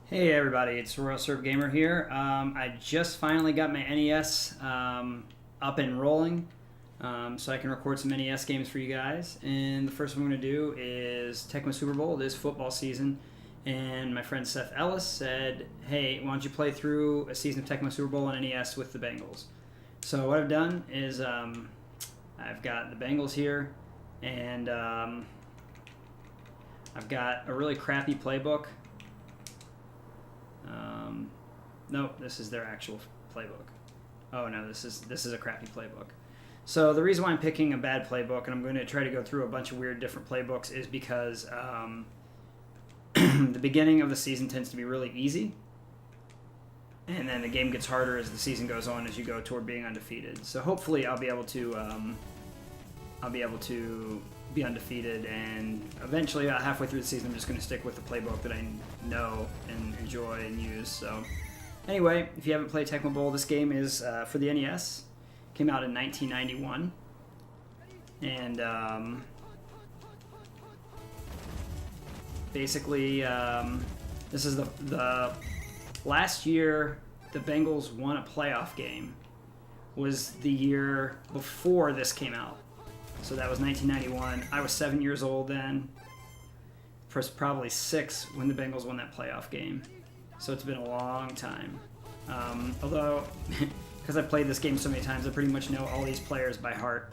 Hey everybody, it's Royal Serve Gamer here. I just finally got my NES up and rolling, so I can record some NES games for you guys. And the first one I'm going to do is Tecmo Super Bowl. It is football season, and my friend Seth Ellis said, "Hey, why don't you play through a season of Tecmo Super Bowl on NES with the Bengals?" So what I've done is I've got the Bengals here, and I've got a really crappy playbook. No, this is their actual playbook. Oh no, this is a crappy playbook. So the reason why I'm picking a bad playbook, and I'm going to try to go through a bunch of weird different playbooks, is because the beginning of the season tends to be really easy, and then the game gets harder as the season goes on as you go toward being undefeated. So hopefully I'll be able to be undefeated, and eventually about halfway through the season I'm just going to stick with the playbook that I know and enjoy and use. So anyway, if you haven't played Tecmo Bowl, this game is for the NES. Came out in 1991, and basically this is the last year the Bengals won a playoff game. Was the year before this came out. So that was 1991. I was 7 years old then. Probably 6 when the Bengals won that playoff game. So it's been a long time. Although, because I've played this game so many times, I pretty much know all these players by heart.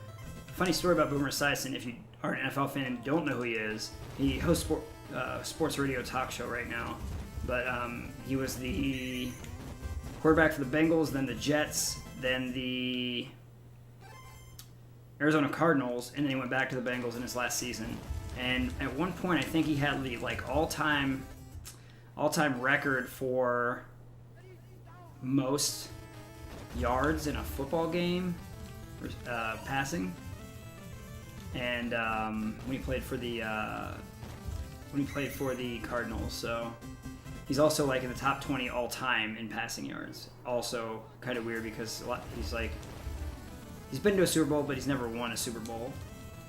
Funny story about Boomer Esiason, if you are an NFL fan and don't know who he is, he hosts sports radio talk show right now. But he was the quarterback for the Bengals, then the Jets, then the Arizona Cardinals, and then he went back to the Bengals in his last season. And at one point, I think he had the all-time record for most yards in a football game, passing. And when he played for the Cardinals, so he's also in the top 20 all-time in passing yards. Also, kind of weird because he's been to a Super Bowl, but he's never won a Super Bowl.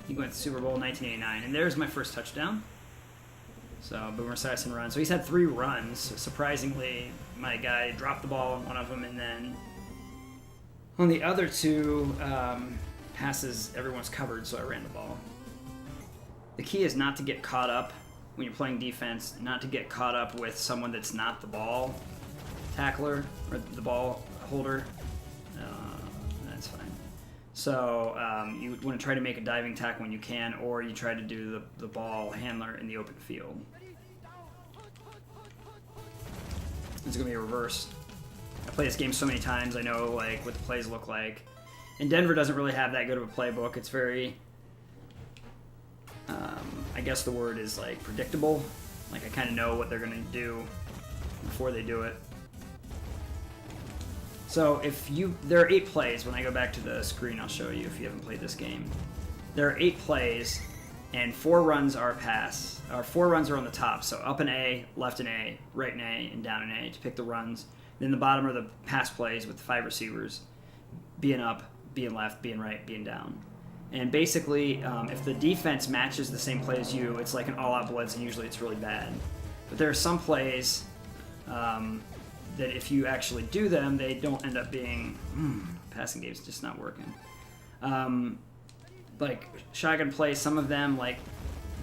He went to the Super Bowl in 1989, and there's my first touchdown. So Boomer Esiason run. So he's had 3 runs. Surprisingly, my guy dropped the ball on one of them, and then on the other 2 passes, everyone's covered, so I ran the ball. The key is not to get caught up when you're playing defense, not to get caught up with someone that's not the ball tackler or the ball holder. That's fine. So you want to try to make a diving tackle when you can, or you try to do the ball handler in the open field. It's going to be a reverse. I play this game so many times, I know what the plays look like. And Denver doesn't really have that good of a playbook. It's very, I guess the word is predictable. I kind of know what they're going to do before they do it. So there are 8 plays. When I go back to the screen, I'll show you if you haven't played this game. There are 8 plays, and 4 runs are pass. Or 4 runs are on the top. So up an A, left an A, right an A, and down an A to pick the runs. Then the bottom are the pass plays with the 5 receivers, being up, being left, being right, being down. And basically, if the defense matches the same play as you, it's like an all-out blitz, and usually it's really bad. But there are some plays that if you actually do them, they don't end up being passing game's just not working. Shotgun plays, some of them, like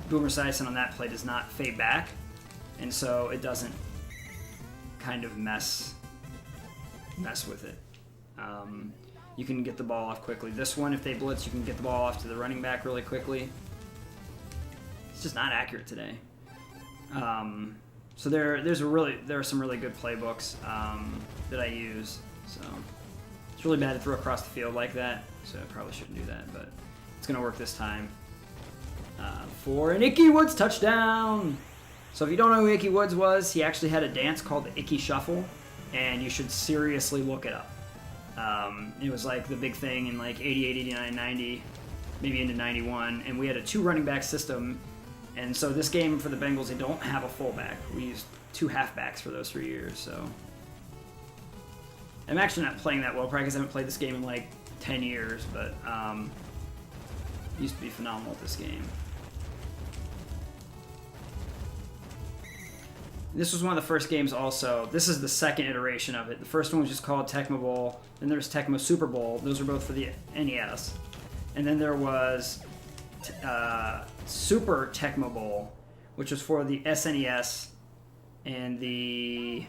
Boomer Esiason on that play, does not fade back, and so it doesn't kind of mess with it. You can get the ball off quickly. This one, if they blitz, you can get the ball off to the running back really quickly. It's just not accurate today. So there are some really good playbooks that I use. So it's really bad to throw across the field like that. So I probably shouldn't do that, but it's gonna work this time. For an Ickey Woods touchdown. So if you don't know who Ickey Woods was, he actually had a dance called the Ickey Shuffle, and you should seriously look it up. It was the big thing in 88, 89, 90, maybe into 91, and we had a 2 running back system. And so this game for the Bengals, they don't have a fullback. We used 2 halfbacks for those 3 years. So I'm actually not playing that well, probably because I haven't played this game in 10 years, but used to be phenomenal at this game. This was one of the first games also. This is the second iteration of it. The first one was just called Tecmo Bowl. Then there's Tecmo Super Bowl. Those were both for the NES. And then there was Super Tecmo Bowl, which was for the SNES and the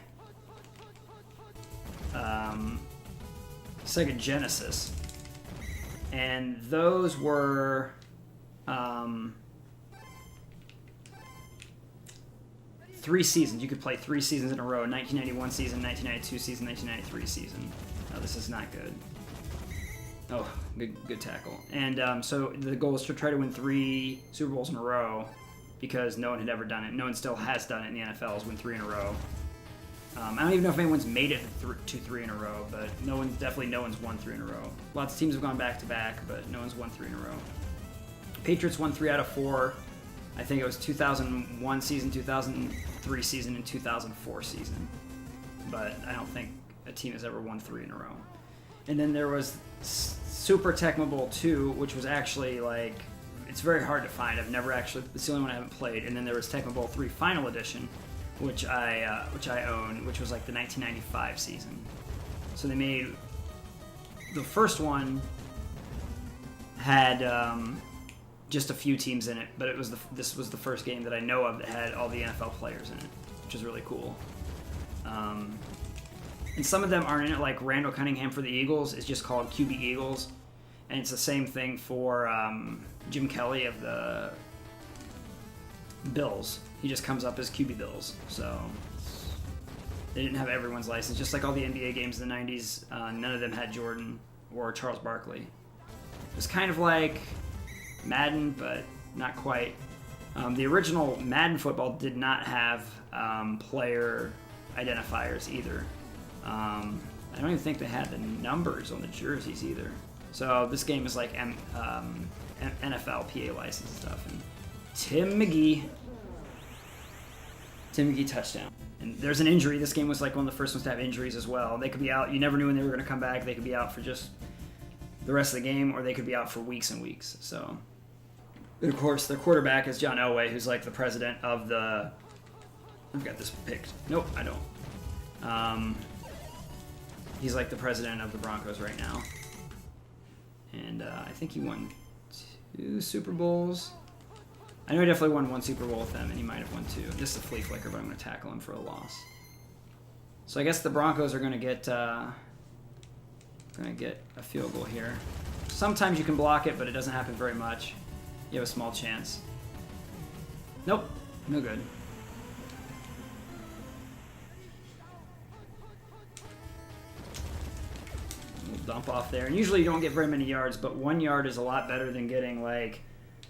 Sega Genesis. And those were 3 seasons. You could play 3 seasons in a row. 1991 season, 1992 season, 1993 season. Oh, this is not good. Oh, good tackle. And so the goal is to try to win 3 Super Bowls in a row because no one had ever done it. No one still has done it in the NFL, is win 3 in a row. I don't even know if anyone's made it to 3 in a row, but no one's won 3 in a row. Lots of teams have gone back to back, but no one's won 3 in a row. Patriots won 3 out of 4. I think it was 2001 season, 2003 season, and 2004 season. But I don't think a team has ever won 3 in a row. And then there was Super Tecmo Bowl 2, which was actually like, it's very hard to find. I've never actually, it's the only one I haven't played. And then there was Tecmo Bowl 3 Final Edition, which I own, which was like the 1995 season. So they made, the first one had just a few teams in it, but this was the first game that I know of that had all the NFL players in it, which is really cool. And some of them aren't in it, like Randall Cunningham for the Eagles is just called QB Eagles, and it's the same thing for Jim Kelly of the Bills. He just comes up as QB Bills, so they didn't have everyone's license. Just like all the NBA games in the 90s, none of them had Jordan or Charles Barkley. It was kind of like Madden, but not quite. The original Madden football did not have player identifiers either. I don't even think they had the numbers on the jerseys either. So this game is like NFL PA license and stuff. And Tim McGee touchdown. And there's an injury. This game was like one of the first ones to have injuries as well. They could be out. You never knew when they were going to come back. They could be out for just the rest of the game, or they could be out for weeks and weeks. So, and of course, their quarterback is John Elway, who's like the president of the... I've got this picked. Nope, I don't. He's like the president of the Broncos right now. And I think he won 2 Super Bowls. I know he definitely won 1 Super Bowl with them, and he might have won 2. Just a flea flicker, but I'm going to tackle him for a loss. So I guess the Broncos are going to get a field goal here. Sometimes you can block it, but it doesn't happen very much. You have a small chance. Nope, no good. We'll dump off there. And usually you don't get very many yards, but 1 yard is a lot better than getting like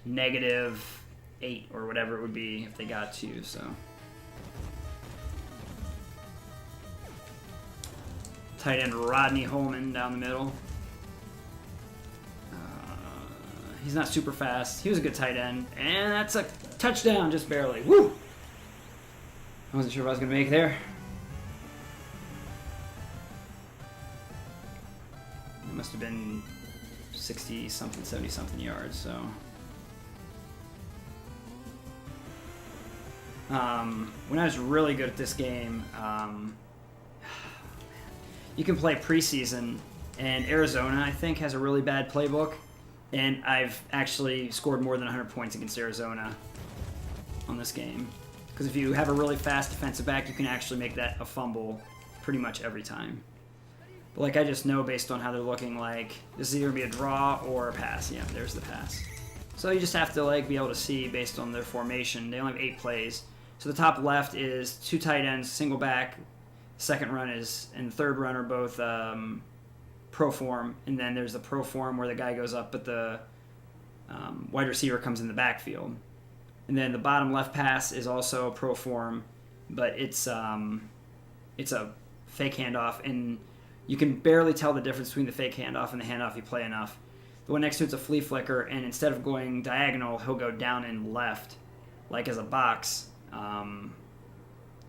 -8 or whatever it would be if they got to, so. Tight end Rodney Holman down the middle. He's not super fast. He was a good tight end. And that's a touchdown, just barely. Woo! I wasn't sure if I was going to make it there. It must have been 60-something, 70-something yards, so. When I was really good at this game, you can play preseason, and Arizona, I think, has a really bad playbook. And I've actually scored more than 100 points against Arizona on this game. Because if you have a really fast defensive back, you can actually make that a fumble pretty much every time. But like I just know based on how they're looking, like this is either going to be a draw or a pass. Yeah, there's the pass. So you just have to like be able to see based on their formation. They only have 8 plays. So the top left is 2 tight ends, single back. Second run is, and third run are both pro form, and then there's the pro form where the guy goes up, but the wide receiver comes in the backfield. And then the bottom left pass is also pro form, but it's a fake handoff, and you can barely tell the difference between the fake handoff and the handoff if you play enough. The one next to it's a flea flicker, and instead of going diagonal, he'll go down and left, like as a box,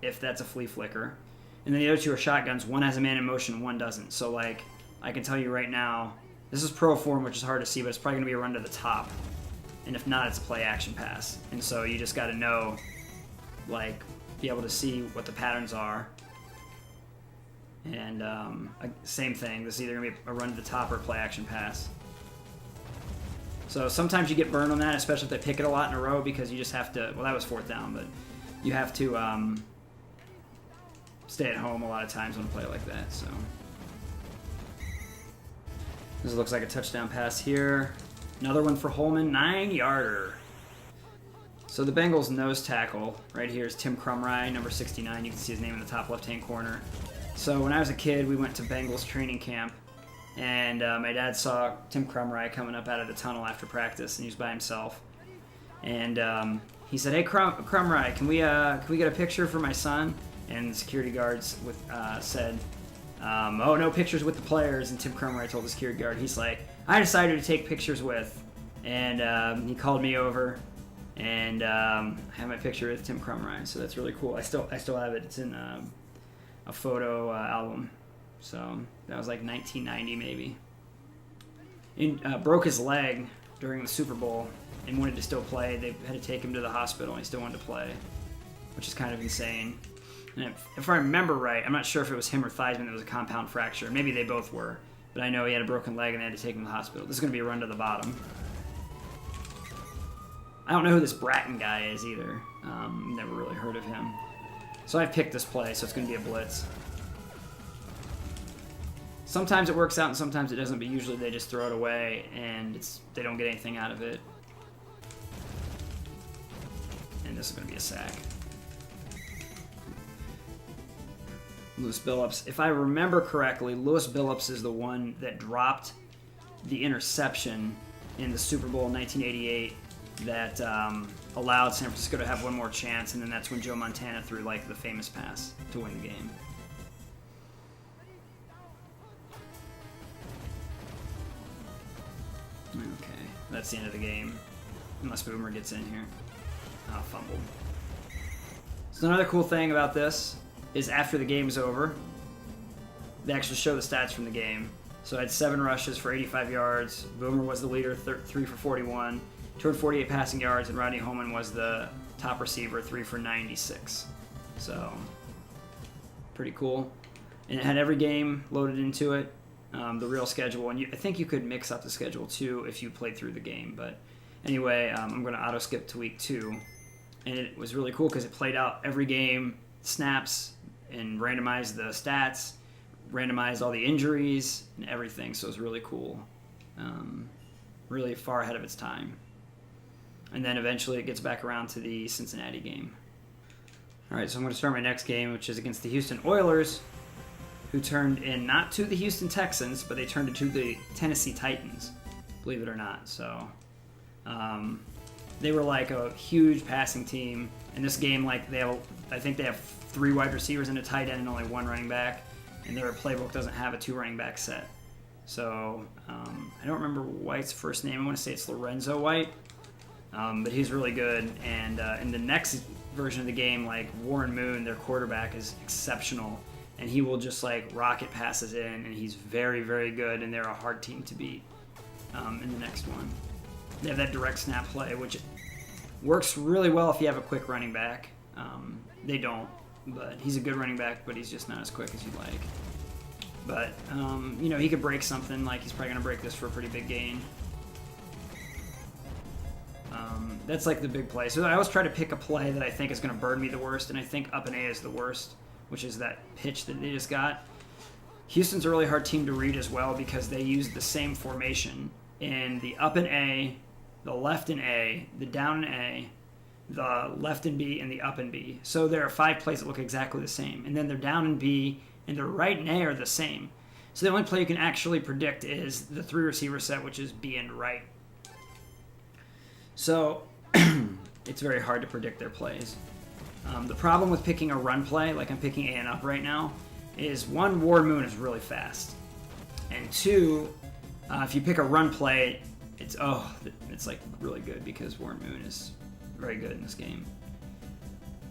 if that's a flea flicker. And then the other 2 are shotguns. One has a man in motion, one doesn't. So like, I can tell you right now, this is pro form, which is hard to see, but it's probably going to be a run to the top. And if not, it's a play action pass. And so you just got to know, like, be able to see what the patterns are. And same thing. This is either going to be a run to the top or a play action pass. So sometimes you get burned on that, especially if they pick it a lot in a row, because you just have to... Well, that was 4th down, but you have to stay at home a lot of times when you play like that. So this looks like a touchdown pass here. Another one for Holman, 9-yarder. So the Bengals nose tackle right here is Tim Crumry, number 69. You can see his name in the top left-hand corner. So when I was a kid, we went to Bengals training camp, and my dad saw Tim Crumry coming up out of the tunnel after practice, and he was by himself. And he said, "Hey, Crumry, can we get a picture for my son?" And the security guards said, "Oh, no pictures with the players." And Tim Crumry told the security guard, he's like, "I decided to take pictures with," and he called me over. And I have my picture with Tim Crumry, so that's really cool. I still have it. It's in a photo album. So that was like 1990 maybe. He broke his leg during the Super Bowl and wanted to still play. They had to take him to the hospital, and he still wanted to play, which is kind of insane. And if I remember right, I'm not sure if it was him or Theismann that was a compound fracture. Maybe they both were, but I know he had a broken leg and they had to take him to the hospital. This is going to be a run to the bottom. I don't know who this Bratton guy is either. Never really heard of him. So I've picked this play, so it's going to be a blitz. Sometimes it works out and sometimes it doesn't, but usually they just throw it away and they don't get anything out of it. And this is going to be a sack. Lewis Billups. If I remember correctly, Lewis Billups is the one that dropped the interception in the Super Bowl in 1988 that allowed San Francisco to have one more chance, and then that's when Joe Montana threw like the famous pass to win the game. Okay, that's the end of the game, unless Boomer gets in here. Fumbled. So another cool thing about this is after the game's over, they actually show the stats from the game. So I had 7 rushes for 85 yards. Boomer was the leader, 3 for 41. 248 passing yards, and Rodney Holman was the top receiver, 3 for 96. So, pretty cool. And it had every game loaded into it, the real schedule. And I think you could mix up the schedule too if you played through the game. But anyway, I'm going to auto skip to week 2. And it was really cool because it played out every game, snaps, and randomized the stats, randomized all the injuries, and everything. So it was really cool. Really far ahead of its time. And then eventually it gets back around to the Cincinnati game. All right, so I'm going to start my next game, which is against the Houston Oilers, who turned in not to the Houston Texans, but they turned into the Tennessee Titans, believe it or not. So they were like a huge passing team. In this game, like I think they have 3 wide receivers and a tight end and only 1 running back, and their playbook doesn't have a 2 running back set. So I don't remember White's first name. I want to say it's Lorenzo White. But he's really good, and in the next version of the game, like Warren Moon, their quarterback, is exceptional, and he will just like rocket passes in, and he's very, very good, and they're a hard team to beat in the next one. They have that direct snap play, which works really well if you have a quick running back. They don't, but he's a good running back, but he's just not as quick as you'd like. But, he could break something, like he's probably going to break this for a pretty big gain. That's like the big play. So I always try to pick a play that I think is going to burn me the worst, and I think up and A is the worst, which is that pitch that they just got. Houston's a really hard team to read as well because they use the same formation in the up and A, the left and A, the down and A, the left and B, and the up and B. So there are 5 plays that look exactly the same, and then they're down and B, and their right and A are the same. So the only play you can actually predict is the 3 receiver set, which is B and right. So it's very hard to predict their plays. The problem with picking a run play, like I'm picking A and up right now, is 1, Warren Moon is really fast. And 2, if you pick a run play, it's like really good because Warren Moon is very good in this game.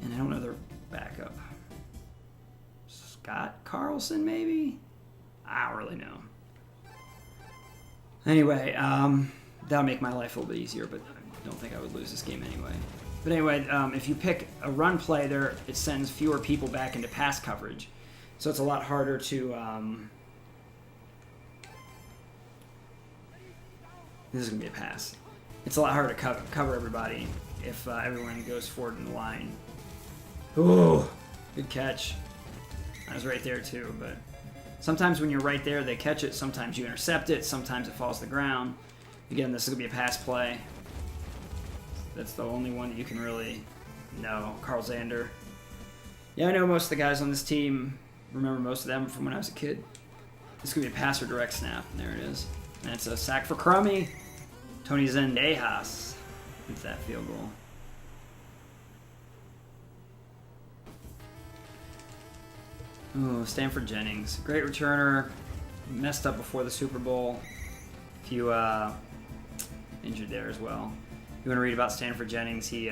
And I don't know their backup. Scott Carlson, maybe? I don't really know. Anyway, that'll make my life a little bit easier, but I don't think I would lose this game anyway. But anyway, if you pick a run play, there it sends fewer people back into pass coverage, so it's a lot harder to. This is gonna be a pass. It's a lot harder to cover everybody if everyone goes forward in the line. Ooh, good catch. I was right there too, but sometimes when you're right there, they catch it. Sometimes you intercept it. Sometimes it falls to the ground. Again, this is gonna be a pass play. That's the only one that you can really know. Carl Zander. Yeah, I know most of the guys on this team. Remember most of them from when I was a kid. This could be a pass or direct snap. And there it is. And it's a sack for Crummy. Tony Zendejas with that field goal. Oh, Stanford Jennings. Great returner. Messed up before the Super Bowl. A few injured there as well. You want to read about Stanford Jennings? He,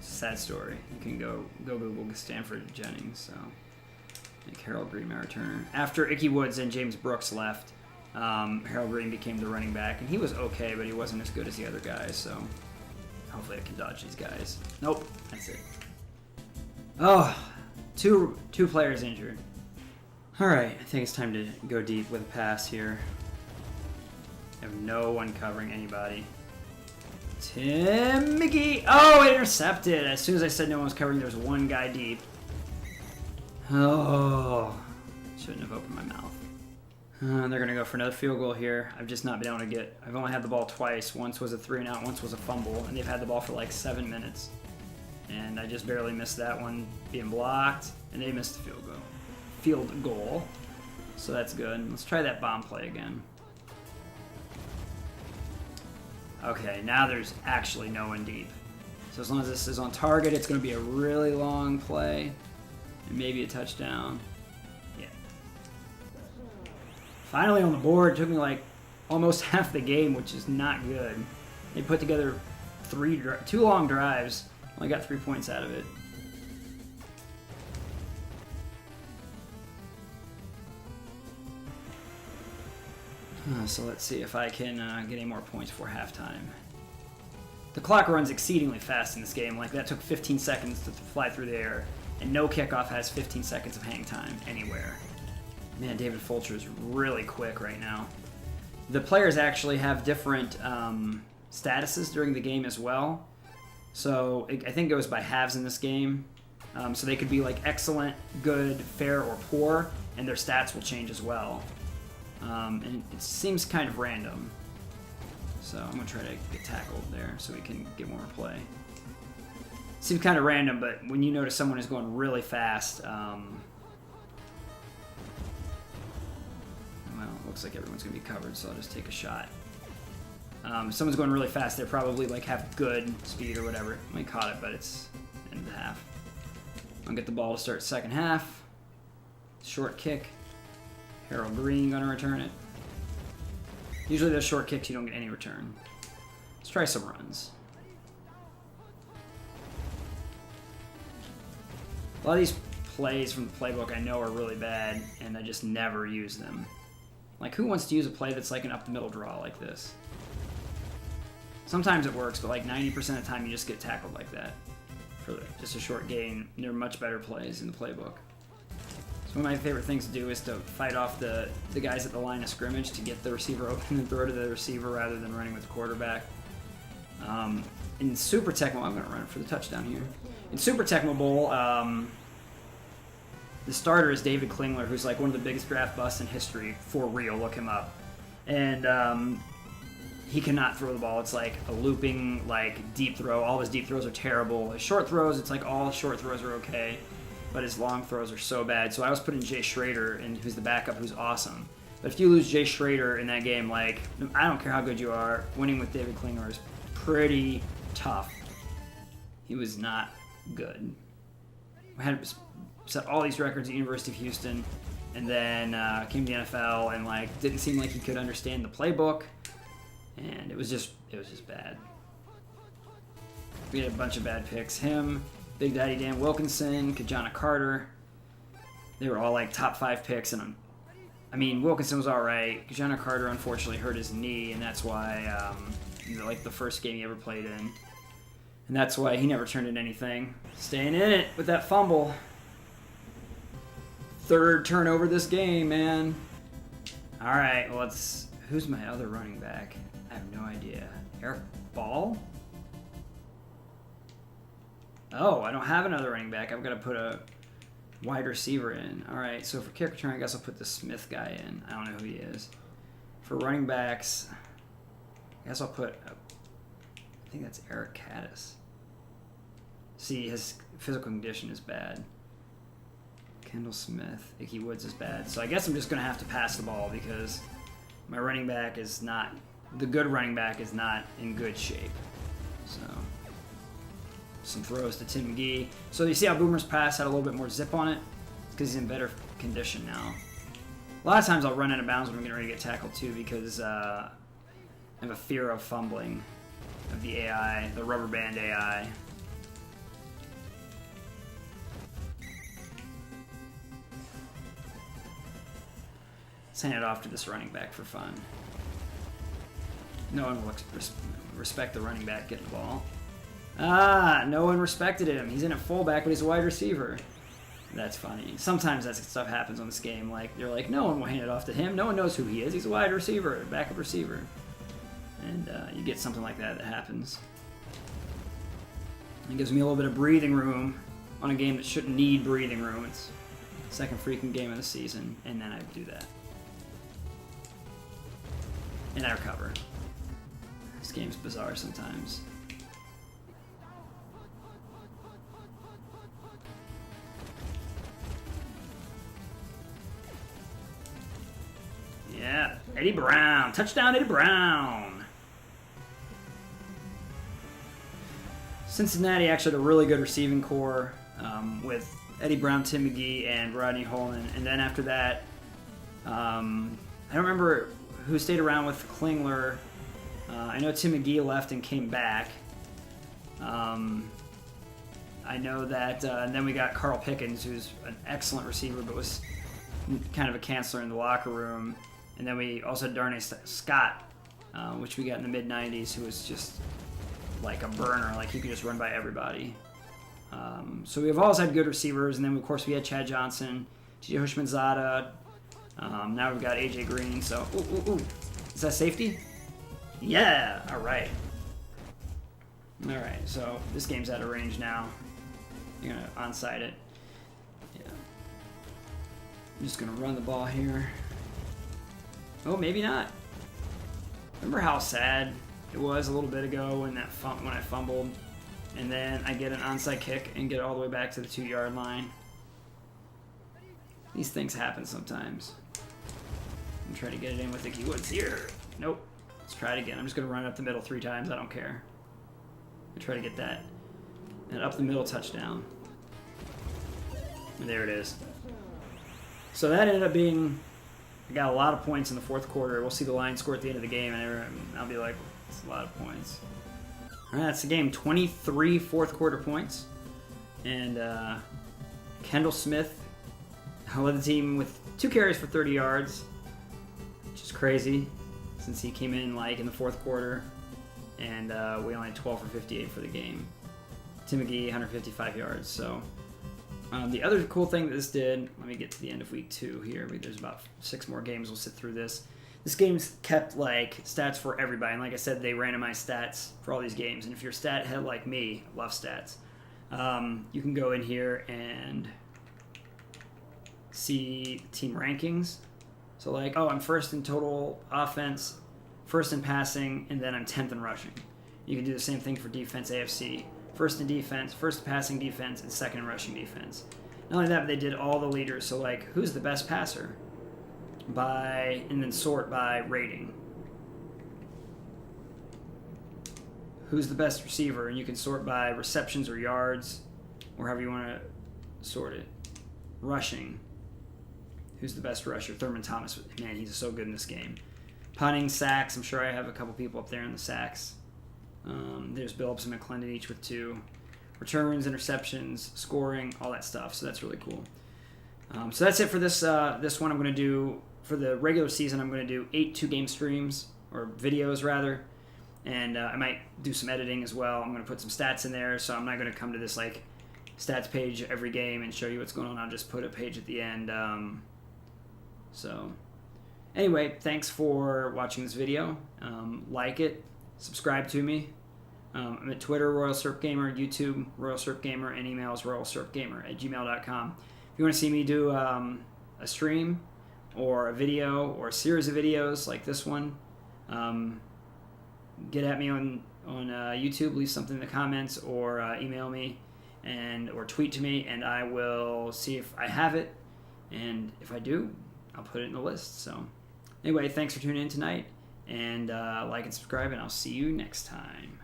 sad story. You can go Google Stanford Jennings. So, like Harold Green, my returner. After Ickey Woods and James Brooks left, Harold Green became the running back, and he was okay, but he wasn't as good as the other guys. So, hopefully, I can dodge these guys. Nope, that's it. Oh, two players injured. All right, I think it's time to go deep with a pass here. I have no one covering anybody. Tim McGee. Oh, intercepted. As soon as I said no one was covering, there was one guy deep. Oh, shouldn't have opened my mouth. They're going to go for another field goal here. I've just not been able to get... I've only had the ball twice. Once was a 3-and-out, once was a fumble, and they've had the ball for like 7 minutes. And I just barely missed that one being blocked, and they missed the field goal. So that's good. Let's try that bomb play again. Okay, now there's actually no one deep. So as long as this is on target, it's going to be a really long play. And maybe a touchdown. Yeah. Finally on the board. It took me like almost half the game, which is not good. They put together two long drives. Only got 3 points out of it. So let's see if I can get any more points before halftime. The clock runs exceedingly fast in this game. Like, that took 15 seconds to fly through the air, and no kickoff has 15 seconds of hang time anywhere. Man, David Fulcher is really quick right now. The players actually have different statuses during the game as well. So I think it goes by halves in this game. So they could be like excellent, good, fair, or poor, and their stats will change as well. And it seems kind of random. So I'm going to try to get tackled there so we can get more play. Seems kind of random, but when you notice someone is going really fast, well, it looks like everyone's going to be covered, so I'll just take a shot. If someone's going really fast, they're probably like have good speed or whatever. I caught it, but it's end of the half. I'll get the ball to start second half. Short kick. Harold Green going to return it. Usually those short kicks, you don't get any return. Let's try some runs. A lot of these plays from the playbook I know are really bad, and I just never use them. Like, who wants to use a play that's like an up-the-middle draw like this? Sometimes it works, but like 90% of the time you just get tackled like that for just a short gain. There are much better plays in the playbook. So one of my favorite things to do is to fight off the guys at the line of scrimmage to get the receiver open and throw to the receiver rather than running with the quarterback. In Super Tecmo, I'm going to run it for the touchdown here. In Super Tecmo Bowl, the starter is David Klingler, who's like one of the biggest draft busts in history. For real, look him up. And he cannot throw the ball. It's like a looping, like, deep throw. All his deep throws are terrible. His short throws, it's like all short throws are okay, but his long throws are so bad. So I was putting Jay Schrader, who's the backup, who's awesome. But if you lose Jay Schrader in that game, like, I don't care how good you are, winning with David Klingler is pretty tough. He was not good. I had set all these records at University of Houston, and then came to the NFL and like didn't seem like he could understand the playbook, and it was just bad. We had a bunch of bad picks. Him, Big Daddy Dan Wilkinson, Kajana Carter. They were all like top 5 picks, and I mean Wilkinson was all right. Kajana Carter unfortunately hurt his knee, and that's why like the first game he ever played in. And that's why he never turned in anything. Staying in it with that fumble. Third turnover this game, man. All right, well, who's my other running back? I have no idea. Eric Ball? Oh, I don't have another running back. I've got to put a wide receiver in. All right, so for kick return, I guess I'll put the Smith guy in. I don't know who he is. For running backs, I guess I'll put, I think that's Eric Caddis. See, his physical condition is bad. Kendall Smith, Icky Woods is bad. So I guess I'm just going to have to pass the ball because my running back is not, the good running back is not in good shape. So, some throws to Tim McGee. So you see how Boomer's pass had a little bit more zip on it? It's because he's in better condition now. A lot of times I'll run out of bounds when I'm getting ready to get tackled too because I have a fear of fumbling of the AI, the rubber band AI. Let's hand it off to this running back for fun. No one will respect the running back getting the ball. Ah, no one respected him. He's in at fullback, but he's a wide receiver. That's funny. Sometimes that stuff happens on this game. Like they're like, no one will hand it off to him. No one knows who he is. He's a wide receiver, a backup receiver. And you get something like that happens. It gives me a little bit of breathing room on a game that shouldn't need breathing room. It's the second freaking game of the season, and then I do that. And I recover. This game's bizarre sometimes. Yeah, Eddie Brown. Touchdown, Eddie Brown. Cincinnati actually had a really good receiving core with Eddie Brown, Tim McGee, and Rodney Holman. And then after that, I don't remember who stayed around with Klingler. I know Tim McGee left and came back. I know that, and then we got Carl Pickens, who's an excellent receiver, but was kind of a canceller in the locker room. And then we also had Darnay Scott, which we got in the mid-90s, who was just like a burner. Like, he could just run by everybody. So we've always had good receivers. And then, of course, we had Chad Johnson, T.J. Hushmanzada. Now we've got A.J. Green. So, ooh. Is that safety? Yeah. All right. So this game's out of range now. You're going to onside it. Yeah. I'm just going to run the ball here. Oh, maybe not. Remember how sad it was a little bit ago when I fumbled, and then I get an onside kick and get it all the way back to the 2-yard line? These things happen sometimes. I'm trying to get it in with Icky Woods here. Nope. Let's try it again. I'm just going to run up the middle 3 times. I don't care. I try to get that. And up the middle touchdown. And there it is. So that ended up being... I got a lot of points in the fourth quarter. We'll see the line score at the end of the game, and I'll be like, it's a lot of points. All right, that's the game. 23 fourth quarter points. And Kendall Smith led the team with 2 carries for 30 yards, which is crazy since he came in like in the fourth quarter. And we only had 12 for 58 for the game. Tim McGee, 155 yards. So the other cool thing that this did, let me get to the end of week 2 here. There's about 6 more games. We'll sit through this. This game's kept like stats for everybody. And like I said, they randomize stats for all these games. And if you're a stat head like me, love stats, you can go in here and see team rankings. So like, oh, I'm first in total offense, first in passing, and then I'm 10th in rushing. You can do the same thing for defense AFC. First in defense, first in passing defense, and second in rushing defense. Not only that, but they did all the leaders. So like, who's the best passer? And then sort by rating. Who's the best receiver? And you can sort by receptions or yards, or however you want to sort it. Rushing. Who's the best rusher? Thurman Thomas. Man, he's so good in this game. Punting, sacks. I'm sure I have a couple people up there in the sacks. There's Billups and McClendon each with 2. Returns, interceptions, scoring, all that stuff. So that's really cool. So that's it for this one. I'm going to do, for the regular season, I'm going to do 8 2-game streams, or videos rather. and I might do some editing as well. I'm going to put some stats in there, so I'm not going to come to this like stats page every game and show you what's going on. I'll just put a page at the end. So anyway, thanks for watching this video. Like it, subscribe to me. I'm at Twitter, Royal Surf Gamer, YouTube, Royal Surf Gamer, and emails royalsurfgamer@gmail.com. If you want to see me do a stream or a video or a series of videos like this one, get at me on YouTube, leave something in the comments, or email me or tweet to me, and I will see if I have it, and if I do, I'll put it in the list. So anyway, thanks for tuning in tonight, and like and subscribe, and I'll see you next time.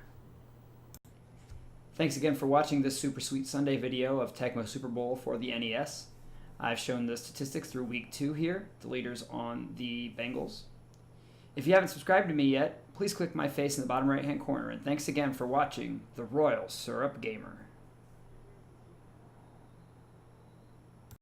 Thanks again for watching this Super Sweet Sunday video of Tecmo Super Bowl for the NES. I've shown the statistics through week 2 here, the leaders on the Bengals. If you haven't subscribed to me yet, please click my face in the bottom right hand corner, and thanks again for watching the Royal Syrup Gamer.